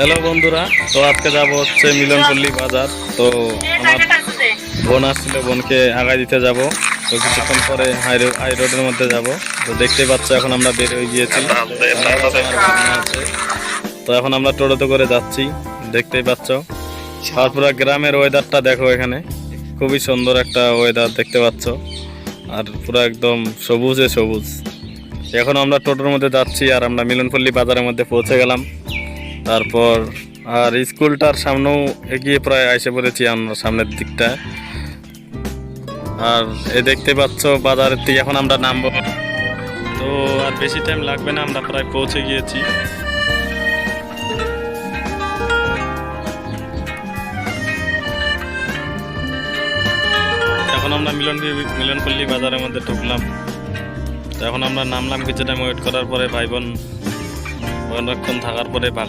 Hello বন্ধুরা, তো আজকে যাব হচ্ছে মিলনপল্লী বাজার। তো আমার বোন আসছিল, বোনকে আগায় দিতে যাব। তো কিছুক্ষণ পরে হাই রোডের মধ্যে যাব। তো দেখতেই পাচ্ছ এখন আমরা বের হয়ে গিয়েছি। আমার ভাগনা আছে। তো এখন আমরা টোটোতে করে যাচ্ছি, দেখতেই পাচ্ছ। আর পুরো গ্রামের ওয়েদারটা দেখো, এখানে খুবই সুন্দর একটা ওয়েদার দেখতে পাচ্ছ। আর পুরো একদম সবুজে সবুজ। এখন আমরা টোটোর মধ্যে যাচ্ছি, আর আমরা মিলনপল্লী বাজারের মধ্যে পৌঁছে গেলাম। তারপর আর স্কুলটার সামনেও এগিয়ে প্রায় এসে পড়েছি আমরা, সামনের দিকটা। আর এই দেখতে পাচ্ছ বাজারের থেকে এখন আমরা নামবো। তো আর বেশি টাইম লাগবে না, আমরা প্রায় পৌঁছে গিয়েছি। এখন আমরা মিলনপল্লী বাজারের মধ্যে ঢুকলাম। তো এখন আমরা নামলাম, কিছু টাইম ওয়েট করার পরে ভাই বোন অনেকক্ষণ থাকার পরে